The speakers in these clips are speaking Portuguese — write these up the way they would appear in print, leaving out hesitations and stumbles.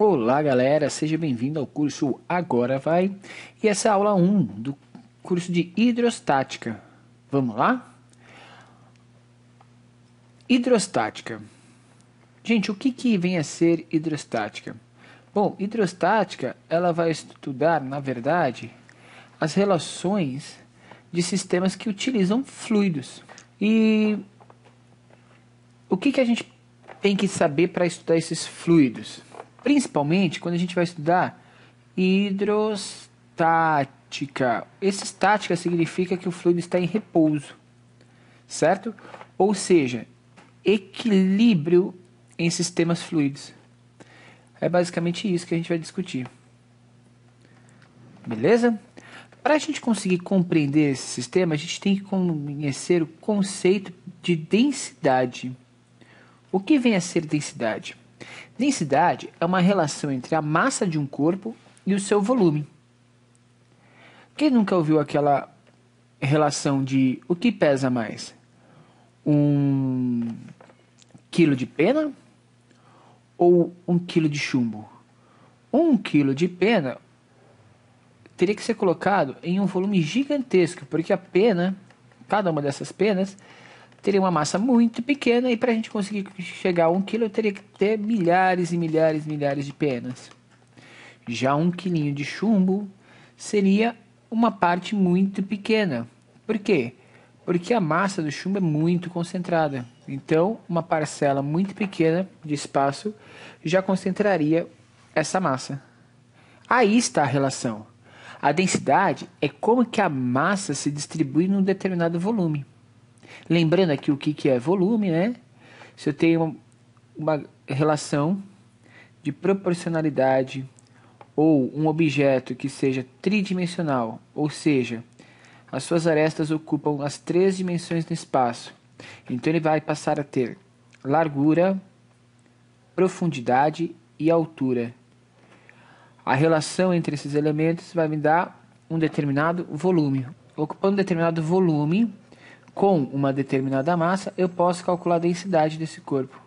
Olá galera, seja bem-vindo ao curso Agora Vai. E essa é a aula 1 do curso de Hidrostática. Vamos lá? Hidrostática. Gente, o que vem a ser hidrostática? Bom, hidrostática ela vai estudar, na verdade, as relações de sistemas que utilizam fluidos. E o que a gente tem que saber para estudar esses fluidos? Principalmente quando a gente vai estudar hidrostática. Esse estática significa que o fluido está em repouso, certo? Ou seja, equilíbrio em sistemas fluidos. É basicamente isso que a gente vai discutir. Beleza? Para a gente conseguir compreender esse sistema, a gente tem que conhecer o conceito de densidade. O que vem a ser densidade? Densidade é uma relação entre a massa de um corpo e o seu volume. Quem nunca ouviu aquela relação de o que pesa mais? 1 quilo de pena ou 1 quilo de chumbo? 1 quilo de pena teria que ser colocado em um volume gigantesco, porque a pena, cada uma dessas penas, teria uma massa muito pequena e para a gente conseguir chegar a 1 quilo eu teria que ter milhares e milhares e milhares de penas. Já 1 quilinho de chumbo seria uma parte muito pequena. Por quê? Porque a massa do chumbo é muito concentrada. Então, uma parcela muito pequena de espaço já concentraria essa massa. Aí está a relação. A densidade é como que a massa se distribui num determinado volume. Lembrando aqui o que é volume, né? Se eu tenho uma relação de proporcionalidade ou um objeto que seja tridimensional, ou seja, as suas arestas ocupam as 3 dimensões do espaço. Então ele vai passar a ter largura, profundidade e altura. A relação entre esses elementos vai me dar um determinado volume. Ocupando um determinado volume, com uma determinada massa, eu posso calcular a densidade desse corpo.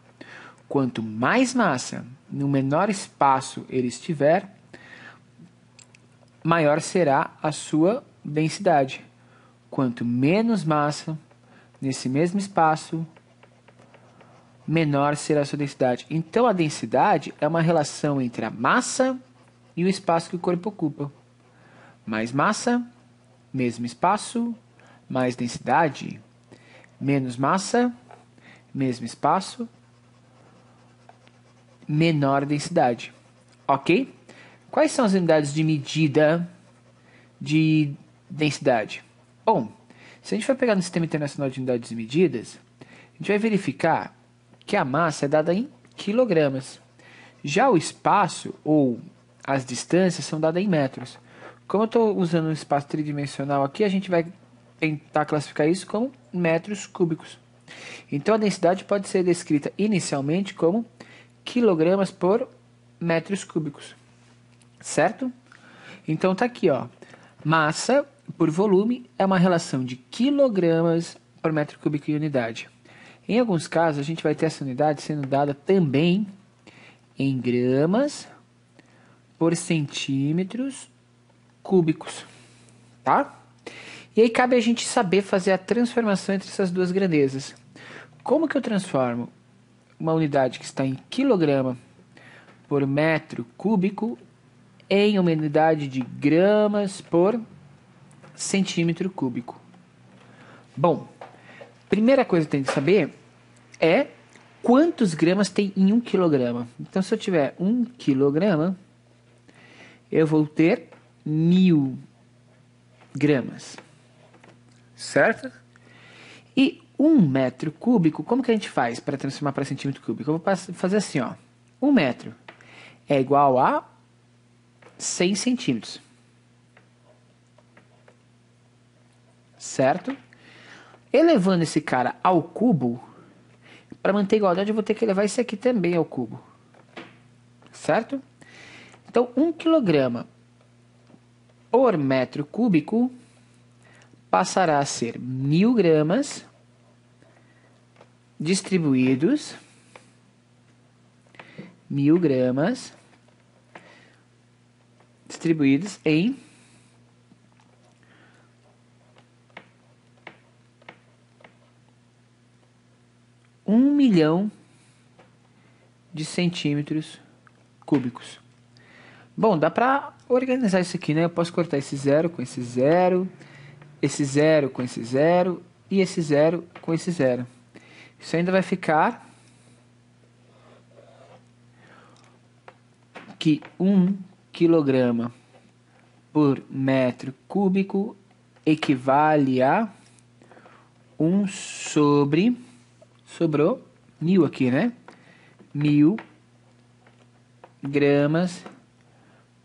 Quanto mais massa, no menor espaço ele estiver, maior será a sua densidade. Quanto menos massa, nesse mesmo espaço, menor será a sua densidade. Então, a densidade é uma relação entre a massa e o espaço que o corpo ocupa. Mais massa, mesmo espaço, mais densidade. Menos massa, mesmo espaço, menor densidade. Ok? Quais são as unidades de medida de densidade? Bom, se a gente for pegar no Sistema Internacional de Unidades e Medidas, a gente vai verificar que a massa é dada em quilogramas. Já o espaço ou as distâncias são dadas em metros. Como eu estou usando um espaço tridimensional aqui, a gente vai tentar classificar isso como metros cúbicos. Então a densidade pode ser descrita inicialmente como quilogramas por metros cúbicos. Certo? Então tá aqui, ó. Massa por volume é uma relação de quilogramas por metro cúbico em unidade. Em alguns casos, a gente vai ter essa unidade sendo dada também em gramas por centímetros cúbicos. Tá? E aí cabe a gente saber fazer a transformação entre essas duas grandezas. Como que eu transformo uma unidade que está em quilograma por metro cúbico em uma unidade de gramas por centímetro cúbico? Bom, primeira coisa que tem que saber é quantos gramas tem em 1 quilograma. Então, se eu tiver 1 quilograma, eu vou ter 1000 gramas. Certo? E 1 metro cúbico, como que a gente faz para transformar para centímetro cúbico? Eu vou fazer assim, ó. 1 metro é igual a 100 centímetros. Certo? Elevando esse cara ao cubo, para manter igualdade eu vou ter que elevar esse aqui também ao cubo. Certo? Então, 1 quilograma por metro cúbico passará a ser 1000 gramas distribuídos 1000 gramas distribuídas em 1.000.000 de centímetros cúbicos. Bom, dá para organizar isso aqui, né? Eu posso cortar esse 0 com esse 0, esse 0 com esse 0 e esse 0 com esse 0. Isso ainda vai ficar que 1 quilograma por metro cúbico equivale a 1 sobre... Sobrou 1.000 aqui, né? 1.000 gramas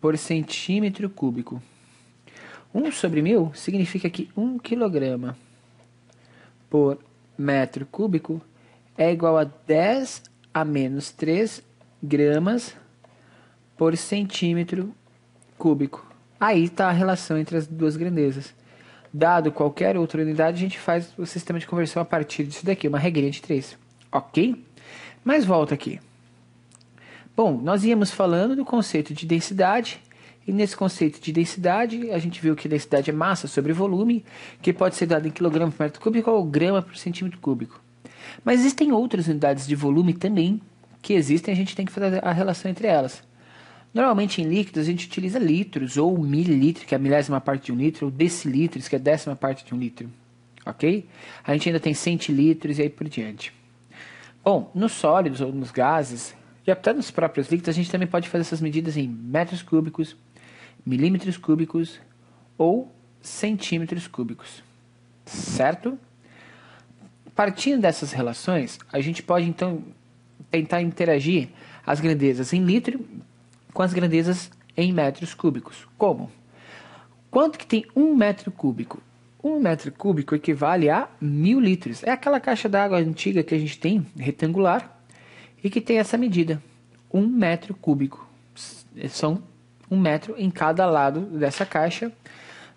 por centímetro cúbico. 1 sobre 1.000 significa que 1 quilograma por metro cúbico é igual a 10 a menos 3 gramas por centímetro cúbico. Aí está a relação entre as duas grandezas. Dado qualquer outra unidade, a gente faz o sistema de conversão a partir disso daqui, uma regrinha de 3. Ok? Mas volta aqui. Bom, nós íamos falando do conceito de densidade, e nesse conceito de densidade, a gente viu que densidade é massa sobre volume, que pode ser dado em quilograma por metro cúbico ou grama por centímetro cúbico. Mas existem outras unidades de volume também que existem, a gente tem que fazer a relação entre elas. Normalmente em líquidos a gente utiliza litros ou mililitro, que é a milésima parte de um litro, ou decilitros, que é a décima parte de um litro. Ok? A gente ainda tem centilitros e aí por diante. Bom, nos sólidos ou nos gases, e até nos próprios líquidos, a gente também pode fazer essas medidas em metros cúbicos, milímetros cúbicos ou centímetros cúbicos. Certo? Partindo dessas relações, a gente pode então tentar interagir as grandezas em litro com as grandezas em metros cúbicos. Como? Quanto que tem 1 metro cúbico? 1 metro cúbico equivale a 1.000 litros. É aquela caixa d'água antiga que a gente tem, retangular, e que tem essa medida. 1 metro cúbico. São 1 metro em cada lado dessa caixa.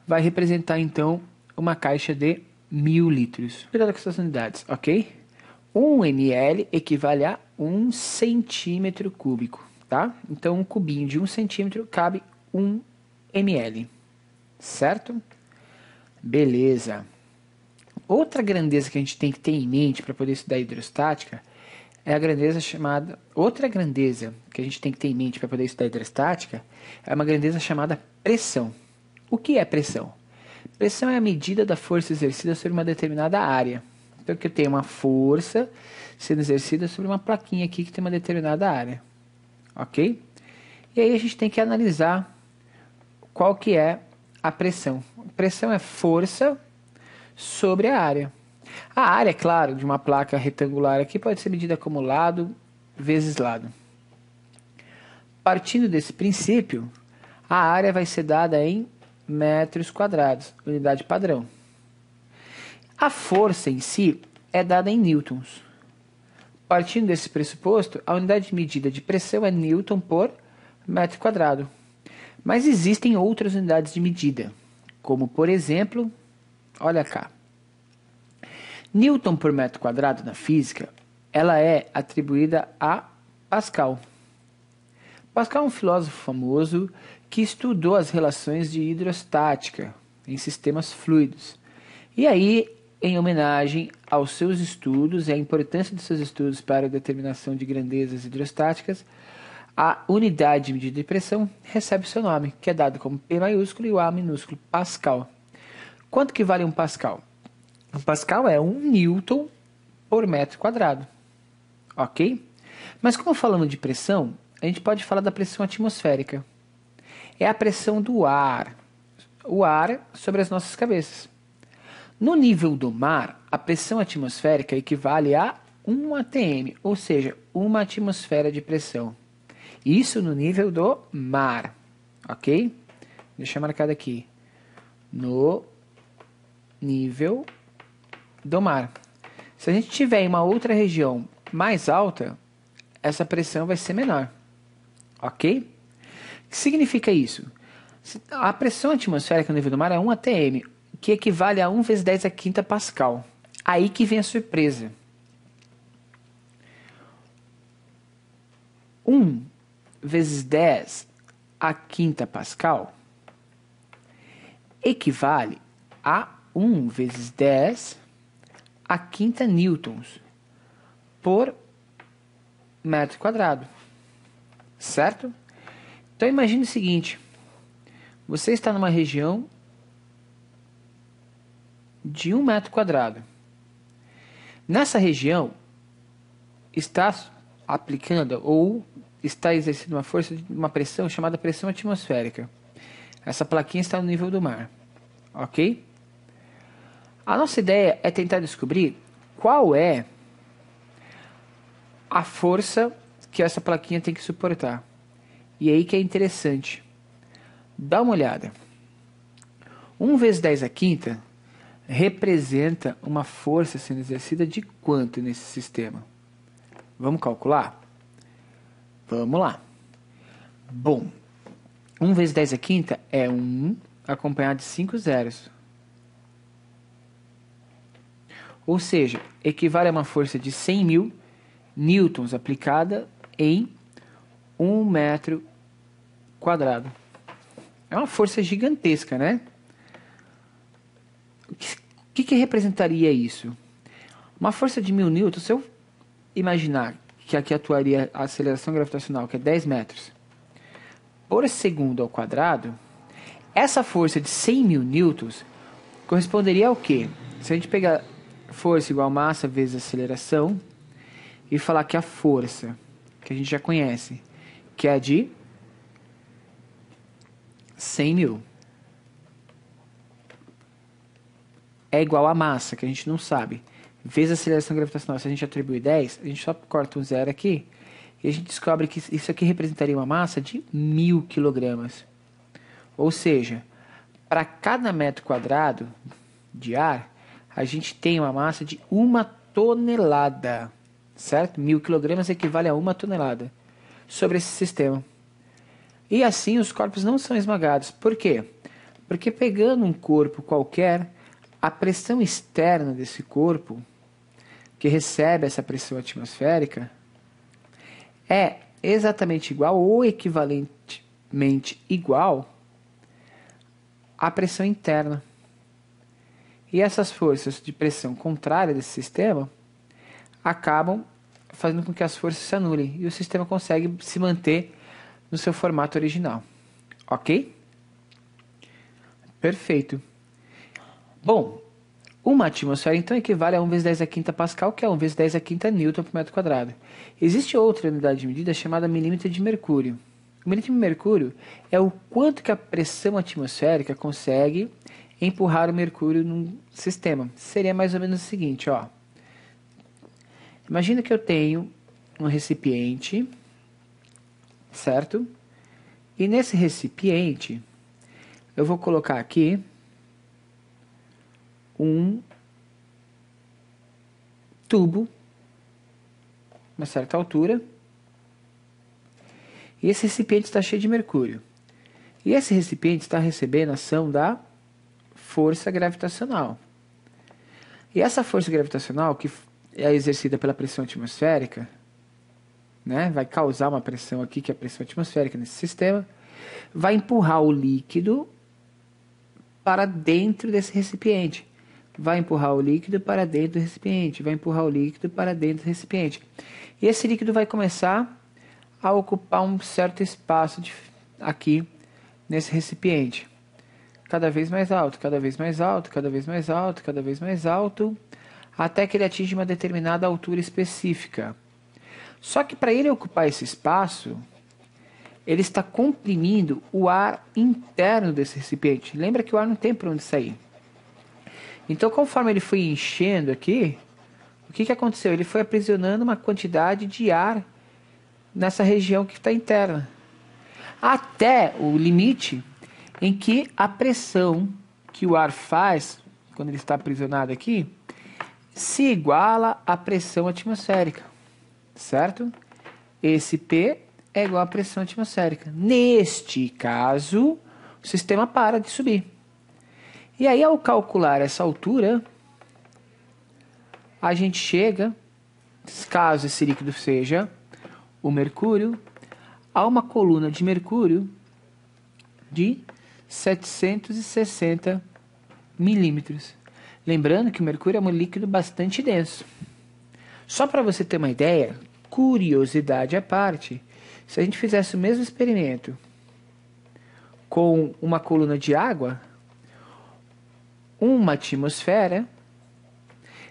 Vai representar, então, uma caixa de 1.000 litros. Cuidado com essas unidades, ok? 1 ml equivale a 1 centímetro cúbico. Tá? Então, um cubinho de 1 centímetro cabe 1 ml. Certo? Beleza. Outra grandeza que a gente tem que ter em mente para poder estudar hidrostática é a grandeza chamada... Outra grandeza que a gente tem que ter em mente para poder estudar hidrostática é uma grandeza chamada pressão. O que é pressão? Pressão é a medida da força exercida sobre uma determinada área. Então, aqui eu tenho uma força sendo exercida sobre uma plaquinha aqui que tem uma determinada área. Ok? E aí a gente tem que analisar qual que é a pressão. Pressão é força sobre a área. A área, claro, de uma placa retangular aqui pode ser medida como lado vezes lado. Partindo desse princípio, a área vai ser dada em metros quadrados, unidade padrão. A força em si é dada em newtons. Partindo desse pressuposto, a unidade de medida de pressão é newton por metro quadrado. Mas existem outras unidades de medida, como por exemplo, olha cá. Newton por metro quadrado na física, ela é atribuída a Pascal. Pascal é um filósofo famoso que estudou as relações de hidrostática em sistemas fluidos. E aí, em homenagem aos seus estudos e à importância dos seus estudos para a determinação de grandezas hidrostáticas, a unidade de medida de pressão recebe seu nome, que é dado como P maiúsculo e o A minúsculo, Pascal. Quanto que vale um Pascal? Um Pascal é 1 Newton por metro quadrado. Ok? Mas como falamos de pressão, a gente pode falar da pressão atmosférica. É a pressão do ar. O ar sobre as nossas cabeças. No nível do mar, a pressão atmosférica equivale a 1 atm, ou seja, uma atmosfera de pressão. Isso no nível do mar, ok? Deixa marcado aqui. No nível do mar. Se a gente tiver em uma outra região mais alta, essa pressão vai ser menor, ok? O que significa isso? A pressão atmosférica no nível do mar é 1 atm, que equivale a 1 vezes 10 a quinta Pascal. Aí que vem a surpresa. 1 vezes 10 a quinta pascal equivale a 1 vezes 10 a quinta newtons por metro quadrado, certo? Então imagine o seguinte, você está numa região de 1 metro quadrado. Nessa região está aplicando ou está exercendo uma força de uma pressão chamada pressão atmosférica. Essa plaquinha está no nível do mar, ok? A nossa ideia é tentar descobrir qual é a força que essa plaquinha tem que suportar. E aí que é interessante. Dá uma olhada. 1 vezes 10 a quinta representa uma força sendo exercida de quanto nesse sistema? Vamos calcular? Vamos lá. Bom, 1 vezes 10 a quinta é 1 acompanhado de 5 zeros. Ou seja, equivale a uma força de 100.000 newtons aplicada em 1 metro quadrado. É uma força gigantesca, né? O que representaria isso? Uma força de 1.000 newtons, se eu imaginar que aqui atuaria a aceleração gravitacional, que é 10 metros por segundo ao quadrado, essa força de 100.000 newtons corresponderia ao quê? Se a gente pegar força igual massa vezes aceleração e falar que a força, que a gente já conhece, que é a de 100.000, é igual a massa, que a gente não sabe, vezes a aceleração gravitacional. Se a gente atribui 10, a gente só corta um zero aqui e a gente descobre que isso aqui representaria uma massa de 1.000 quilogramas. Ou seja, para cada metro quadrado de ar, a gente tem uma massa de 1 tonelada, certo? 1.000 quilogramas equivale a 1 tonelada sobre esse sistema. E assim os corpos não são esmagados. Por quê? Porque pegando um corpo qualquer, a pressão externa desse corpo, que recebe essa pressão atmosférica, é exatamente igual ou equivalentemente igual à pressão interna. E essas forças de pressão contrária desse sistema acabam fazendo com que as forças se anulem e o sistema consegue se manter no seu formato original. Ok? Perfeito. Bom, uma atmosfera então equivale a 1 vezes 10 a quinta pascal, que é 1 vezes 10 a quinta newton por metro quadrado. Existe outra unidade de medida chamada milímetro de mercúrio. O milímetro de mercúrio é o quanto que a pressão atmosférica consegue empurrar o mercúrio num sistema. Seria mais ou menos o seguinte, ó. Imagina que eu tenho um recipiente, certo? E nesse recipiente, eu vou colocar aqui um tubo, uma certa altura, e esse recipiente está cheio de mercúrio. E esse recipiente está recebendo a ação da força gravitacional. E essa força gravitacional, que é exercida pela pressão atmosférica, né, vai causar uma pressão aqui, que é a pressão atmosférica nesse sistema, vai empurrar o líquido para dentro desse recipiente. Vai empurrar o líquido para dentro do recipiente, vai empurrar o líquido para dentro do recipiente. E esse líquido vai começar a ocupar um certo espaço aqui nesse recipiente. Cada vez mais alto, cada vez mais alto, cada vez mais alto, cada vez mais alto, até que ele atinge uma determinada altura específica. Só que para ele ocupar esse espaço, ele está comprimindo o ar interno desse recipiente. Lembra que o ar não tem para onde sair. Então, conforme ele foi enchendo aqui, o que aconteceu? Ele foi aprisionando uma quantidade de ar nessa região que está interna, até o limite em que a pressão que o ar faz, quando ele está aprisionado aqui, se iguala à pressão atmosférica, certo? Esse P é igual à pressão atmosférica. Neste caso, o sistema para de subir. E aí, ao calcular essa altura, a gente chega, caso esse líquido seja o mercúrio, a uma coluna de mercúrio de 760 milímetros. Lembrando que o mercúrio é um líquido bastante denso. Só para você ter uma ideia, curiosidade à parte, se a gente fizesse o mesmo experimento com uma coluna de água, uma atmosfera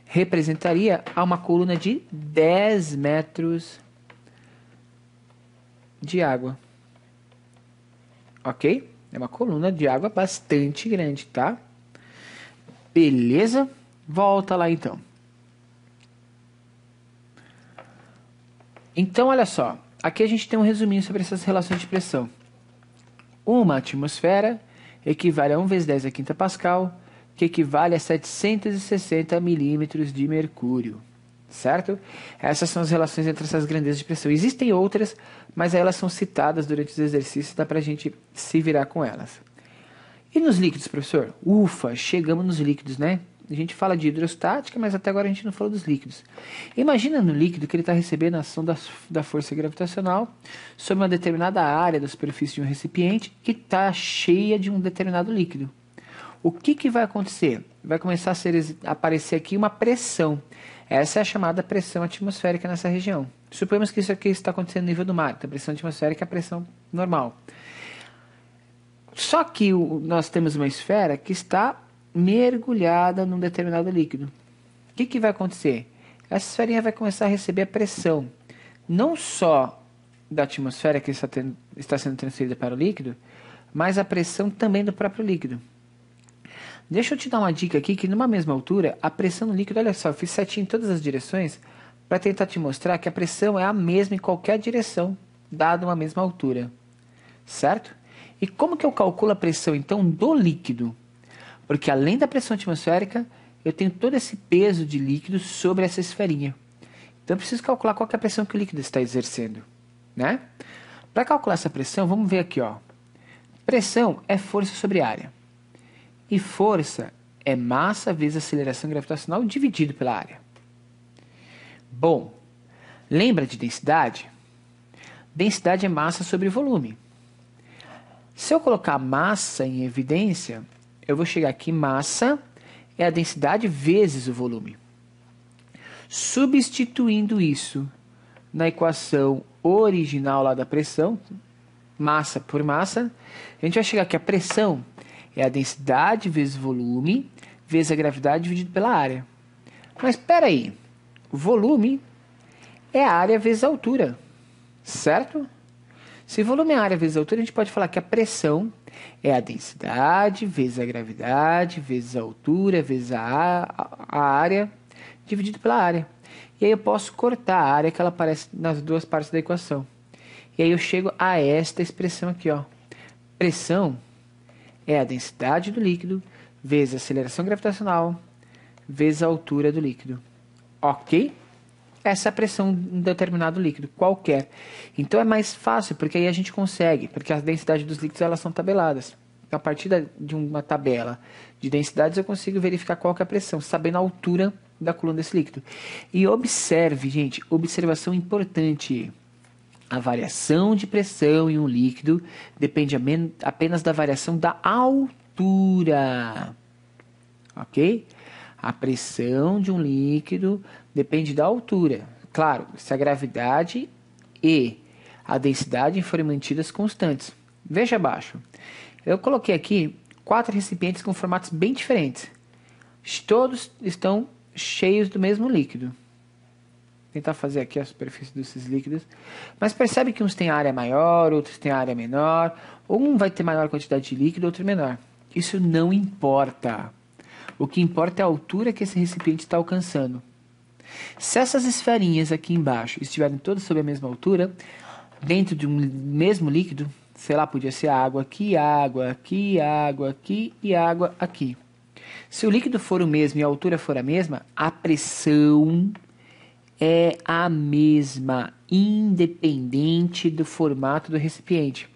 representaria a uma coluna de 10 metros de água. Ok? É uma coluna de água bastante grande, tá? Beleza? Volta lá então. Então, olha só. Aqui a gente tem um resuminho sobre essas relações de pressão. Uma atmosfera equivale a 1 vezes 10 a quinta Pascal, que equivale a 760 milímetros de mercúrio. Certo? Essas são as relações entre essas grandezas de pressão. Existem outras, mas elas são citadas durante os exercícios, dá pra gente se virar com elas. E nos líquidos, professor? Ufa, chegamos nos líquidos, né? A gente fala de hidrostática, mas até agora a gente não falou dos líquidos. Imagina no líquido que ele está recebendo a ação da força gravitacional sobre uma determinada área da superfície de um recipiente que está cheia de um determinado líquido. O que vai acontecer? Vai começar a aparecer aqui uma pressão. Essa é a chamada pressão atmosférica nessa região. Suponhamos que isso aqui está acontecendo no nível do mar. Então, a pressão atmosférica é a pressão normal. Só que nós temos uma esfera que está mergulhada num determinado líquido. O que vai acontecer? Essa esferinha vai começar a receber a pressão, não só da atmosfera que está sendo transferida para o líquido, mas a pressão também do próprio líquido. Deixa eu te dar uma dica aqui, que numa mesma altura, a pressão no líquido, olha só, eu fiz certinho em todas as direções, para tentar te mostrar que a pressão é a mesma em qualquer direção, dada uma mesma altura. Certo? E como que eu calculo a pressão, então, do líquido? Porque além da pressão atmosférica, eu tenho todo esse peso de líquido sobre essa esferinha. Então eu preciso calcular qual que é a pressão que o líquido está exercendo, né? Para calcular essa pressão, vamos ver aqui, ó. Pressão é força sobre área. E força é massa vezes aceleração gravitacional dividido pela área. Bom, lembra de densidade? Densidade é massa sobre volume. Se eu colocar massa em evidência, eu vou chegar aqui, massa é a densidade vezes o volume. Substituindo isso na equação original lá da pressão, massa por massa, a gente vai chegar aqui, a pressão é a densidade vezes o volume, vezes a gravidade dividido pela área. Mas espera aí, o volume é a área vezes a altura, certo? Se volume é a área vezes a altura, a gente pode falar que a pressão é a densidade vezes a gravidade, vezes a altura, vezes a área, dividido pela área. E aí eu posso cortar a área que ela aparece nas duas partes da equação. E aí eu chego a esta expressão aqui, ó. Pressão é a densidade do líquido vezes a aceleração gravitacional vezes a altura do líquido. Ok? Essa é a pressão de um determinado líquido, qualquer. Então é mais fácil, porque aí a gente consegue, porque a densidade dos líquidos elas são tabeladas. Então, a partir de uma tabela de densidades, eu consigo verificar qual que é a pressão, sabendo a altura da coluna desse líquido. E observe, gente, observação importante. A variação de pressão em um líquido depende apenas da variação da altura. Ok? A pressão de um líquido depende da altura. Claro, se a gravidade e a densidade forem mantidas constantes. Veja abaixo. Eu coloquei aqui 4 recipientes com formatos bem diferentes. Todos estão cheios do mesmo líquido. Vou tentar fazer aqui a superfície desses líquidos. Mas percebe que uns têm área maior, outros têm área menor. Um vai ter maior quantidade de líquido, outro menor. Isso não importa. O que importa é a altura que esse recipiente está alcançando. Se essas esferinhas aqui embaixo estiverem todas sob a mesma altura, dentro de um mesmo líquido, sei lá, podia ser água aqui, água aqui, água aqui e água aqui. Se o líquido for o mesmo e a altura for a mesma, a pressão é a mesma, independente do formato do recipiente.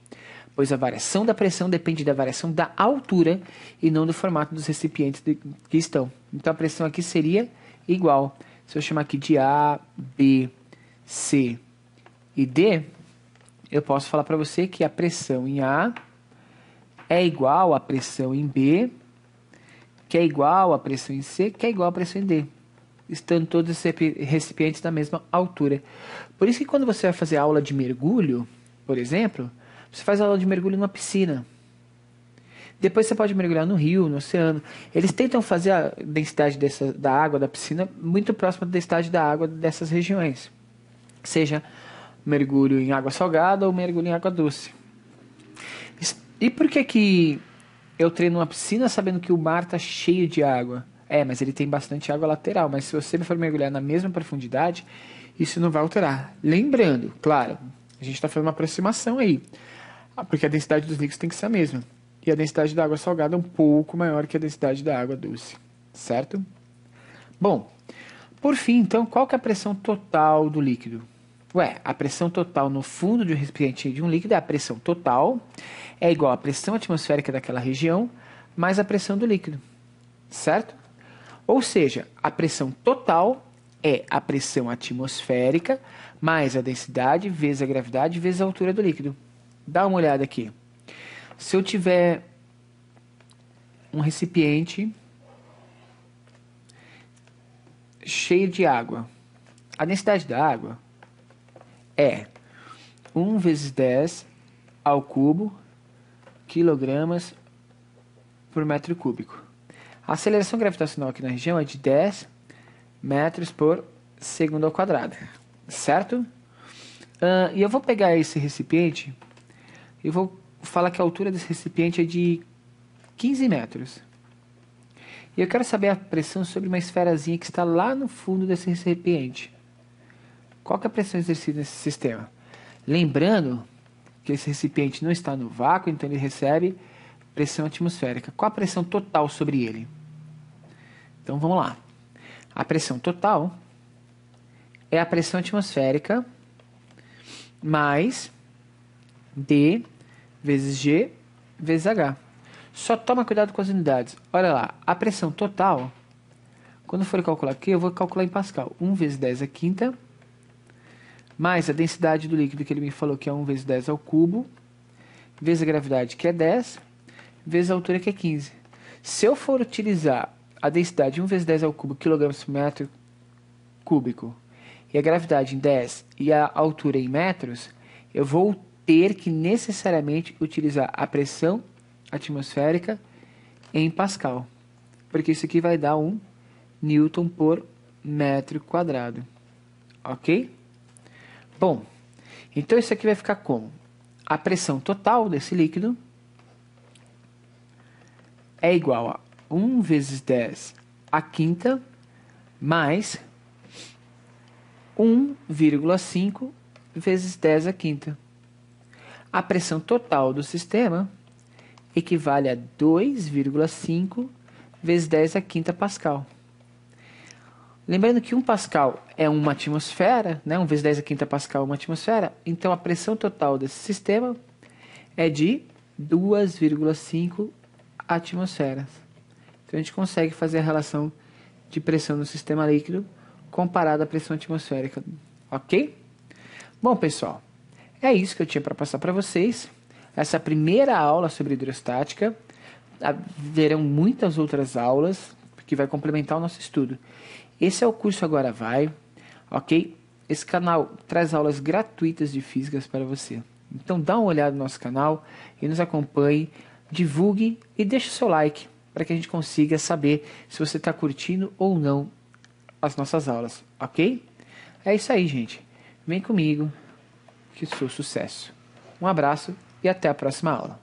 Pois a variação da pressão depende da variação da altura e não do formato dos recipientes que estão. Então, a pressão aqui seria igual. Se eu chamar aqui de A, B, C e D, eu posso falar para você que a pressão em A é igual à pressão em B, que é igual à pressão em C, que é igual à pressão em D. Estando todos os recipientes da mesma altura. Por isso que quando você vai fazer aula de mergulho, por exemplo, você faz aula de mergulho numa piscina. Depois você pode mergulhar no rio, no oceano. Eles tentam fazer a densidade da água da piscina muito próxima da densidade da água dessas regiões. Seja mergulho em água salgada ou mergulho em água doce. E por que eu treino uma piscina sabendo que o mar está cheio de água? Mas ele tem bastante água lateral. Mas se você for mergulhar na mesma profundidade, isso não vai alterar. Lembrando, claro, a gente está fazendo uma aproximação aí. Porque a densidade dos líquidos tem que ser a mesma. E a densidade da água salgada é um pouco maior que a densidade da água doce. Certo? Bom, por fim, então, qual que é a pressão total do líquido? A pressão total no fundo de um recipiente de um líquido é a pressão total, é igual à pressão atmosférica daquela região, mais a pressão do líquido. Certo? Ou seja, a pressão total é a pressão atmosférica mais a densidade vezes a gravidade vezes a altura do líquido. Dá uma olhada aqui. Se eu tiver um recipiente cheio de água, a densidade da água é 1 vezes 10 ao cubo quilogramas por metro cúbico. A aceleração gravitacional aqui na região é de 10 metros por segundo ao quadrado, certo? E eu vou pegar esse recipiente e vou falar que a altura desse recipiente é de 15 metros. E eu quero saber a pressão sobre uma esferazinha que está lá no fundo desse recipiente. Qual que é a pressão exercida nesse sistema? Lembrando que esse recipiente não está no vácuo, então ele recebe pressão atmosférica. Qual a pressão total sobre ele? Então vamos lá. A pressão total é a pressão atmosférica mais D vezes G vezes H. Só toma cuidado com as unidades. Olha lá, a pressão total, quando eu for calcular aqui, eu vou calcular em Pascal. 1 vezes 10 à quinta, mais a densidade do líquido que ele me falou que é 1 vezes 10 ao cubo, vezes a gravidade que é 10, vezes a altura que é 15. Se eu for utilizar a densidade 1 vezes 10 ao cubo, quilogramas por metro cúbico, e a gravidade em 10 e a altura em metros, eu vou ter que necessariamente utilizar a pressão atmosférica em Pascal, porque isso aqui vai dar 1 Newton por metro quadrado, ok? Bom, então isso aqui vai ficar como? A pressão total desse líquido é igual a 1 vezes 10 à quinta mais 1,5 vezes 10 à quinta. A pressão total do sistema equivale a 2,5 vezes 10 à quinta Pascal. Lembrando que 1 Pascal é uma atmosfera, né? 1 vezes 10 à quinta Pascal é uma atmosfera, então a pressão total desse sistema é de 2,5 atmosferas. Então a gente consegue fazer a relação de pressão no sistema líquido comparada à pressão atmosférica, ok? Bom, pessoal, é isso que eu tinha para passar para vocês. Essa primeira aula sobre hidrostática. Haverão muitas outras aulas que vai complementar o nosso estudo. Esse é o curso Agora Vai, ok? Esse canal traz aulas gratuitas de físicas para você. Então dá uma olhada no nosso canal e nos acompanhe, divulgue e deixe o seu like para que a gente consiga saber se você está curtindo ou não as nossas aulas, ok? É isso aí, gente. Vem comigo, que sou sucesso. Um abraço e até a próxima aula.